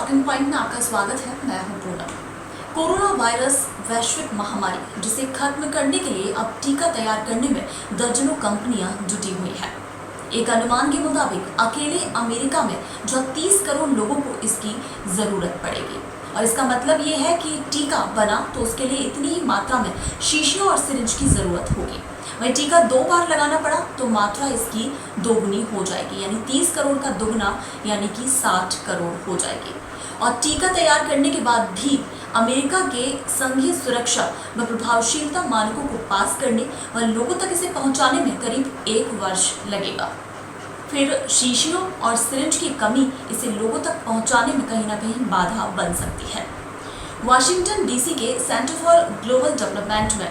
Talking point में आपका स्वागत है। मैं हूं पूनम। कोरोना वायरस वैश्विक महामारी जिसे खत्म करने के लिए अब टीका तैयार करने में दर्जनों कंपनियां जुटी हुई हैं। एक अनुमान के मुताबिक अकेले अमेरिका में जो 30 करोड़ लोगों को इसकी जरूरत पड़ेगी और इसका मतलब ये है कि टीका बना तो उसके लिए इतनी ही मात्रा में शीशियों और सिरिंज की जरूरत होगी। वही टीका 2 बार लगाना पड़ा तो मात्रा इसकी दोगुनी हो जाएगी, यानी 30 करोड़ का दुगना यानी कि 60 करोड़ हो जाएगी। और टीका तैयार करने के बाद भी अमेरिका के संघीय सुरक्षा व प्रभावशीलता मानकों को पास करने व लोगों तक इसे पहुंचाने में करीब 1 वर्ष लगेगा। फिर शीशियों और सिरिंज की कमी इसे लोगों तक पहुंचाने में कहीं ना कहीं बाधा बन सकती है। वाशिंगटन डीसी के सेंटर फॉर ग्लोबल डेवलपमेंट में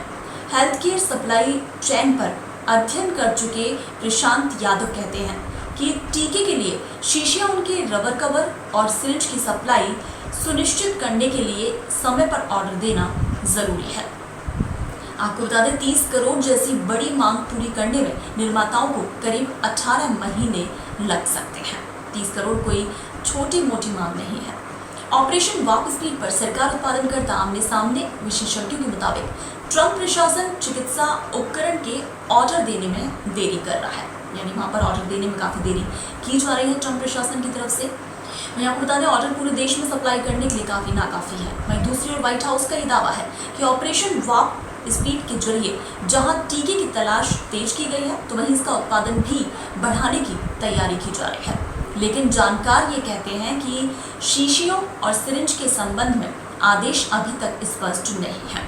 हेल्थ केयर सप्लाई चेन पर अध्ययन कर चुके प्रशांत यादव कहते हैं कि टीके के लिए शीशियां, उनके रबर कवर और सिरिंज की सप्लाई सुनिश्चित करने के लिए समय पर ऑर्डर देना जरूरी है। आपको बता दें, 30 करोड़ जैसी बड़ी मांग पूरी करने में निर्माताओं को करीब 18 महीने लग सकते हैं। 30 करोड़ कोई छोटी मोटी मांग नहीं है। ऑपरेशन वार्प स्पीड पर सरकार उत्पादनकर्ता आमने सामने विशेषज्ञों के मुताबिक ट्रंप प्रशासन चिकित्सा उपकरण के ऑर्डर देने में देरी कर रहा है, यानी वहां पर ऑर्डर देने में काफी देरी की जा रही है ट्रंप प्रशासन की तरफ से। मैं आपको बता दें, ऑर्डर पूरे देश में सप्लाई करने के लिए काफी नाकाफी है। वहीं दूसरी ओर व्हाइट हाउस का ये दावा है कि ऑपरेशन वार्प स्पीड के जरिए जहां टीके की तलाश तेज की गई है तो वहीं इसका उत्पादन भी बढ़ाने की तैयारी की जा रही है। लेकिन जानकार ये कहते हैं कि शीशियों और सिरिंज के संबंध में आदेश अभी तक स्पष्ट नहीं है।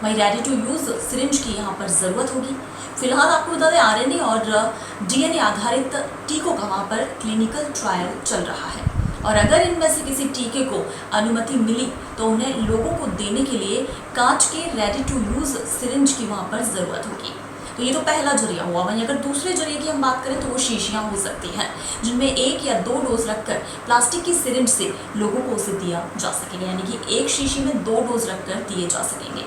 वहीं रेडी टू यूज सिरिंज की यहाँ पर जरूरत होगी। फिलहाल आपको बता दें, आरएनए और डीएनए आधारित टीकों का वहाँ पर क्लिनिकल ट्रायल चल रहा है और अगर इनमें से किसी टीके को अनुमति मिली तो उन्हें लोगों को देने के लिए कांच के रेडी टू यूज सिरिंज की वहाँ पर जरूरत होगी। तो ये तो पहला जरिया हुआ। वहीं अगर दूसरे जरिए की हम बात करें तो वो शीशियाँ हो सकती हैं जिनमें 1 या 2 डोज रखकर प्लास्टिक की सिरिंज से लोगों को उसे दिया जा सकेगा, यानी कि एक शीशी में 2 डोज रखकर दिए जा सकेंगे।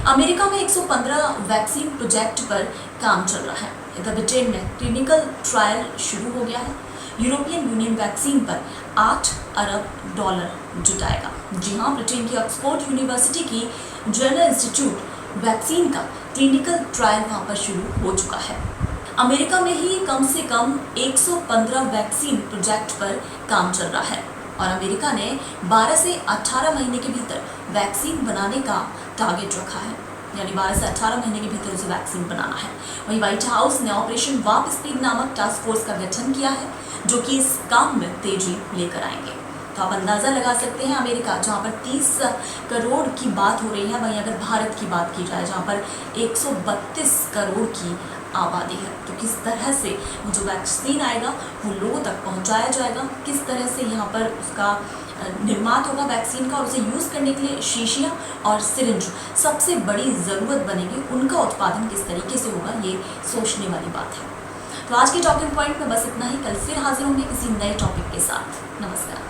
अमेरिका में 115 वैक्सीन प्रोजेक्ट पर काम चल रहा है। ब्रिटेन में क्लिनिकल ट्रायल शुरू हो गया है। यूरोपियन यूनियन वैक्सीन पर $8 अरब जुटाएगा। जी हाँ, ब्रिटेन की ऑक्सफोर्ड यूनिवर्सिटी की जनरल इंस्टीट्यूट वैक्सीन का क्लिनिकल ट्रायल वहाँ पर शुरू हो चुका है। अमेरिका में ही कम से कम 115 वैक्सीन प्रोजेक्ट पर काम चल रहा है और अमेरिका ने 12 से 18 महीने के भीतर वैक्सीन बनाने का टारगेट रखा है, यानी 12 से 18 महीने के भीतर उसे वैक्सीन बनाना है। वहीं व्हाइट हाउस ने ऑपरेशन वार्प स्पीड नामक टास्क फोर्स का गठन किया है जो कि इस काम में तेजी लेकर आएंगे। तो आप अंदाजा लगा सकते हैं, अमेरिका जहां पर 30 करोड़ की बात हो रही है, वहीं अगर भारत की बात की जाए जहां पर 132 करोड़ की आबादी है, तो किस तरह से वो जो वैक्सीन आएगा वो लोगों तक पहुंचाया जाएगा, किस तरह से यहाँ पर उसका निर्माण होगा वैक्सीन का और उसे यूज़ करने के लिए शीशियाँ और सिरिंज सबसे बड़ी ज़रूरत बनेगी, उनका उत्पादन किस तरीके से होगा, ये सोचने वाली बात है। तो आज के टॉकिंग पॉइंट में बस इतना ही। कल फिर हाजिर होंगे किसी नए टॉपिक के साथ। नमस्कार।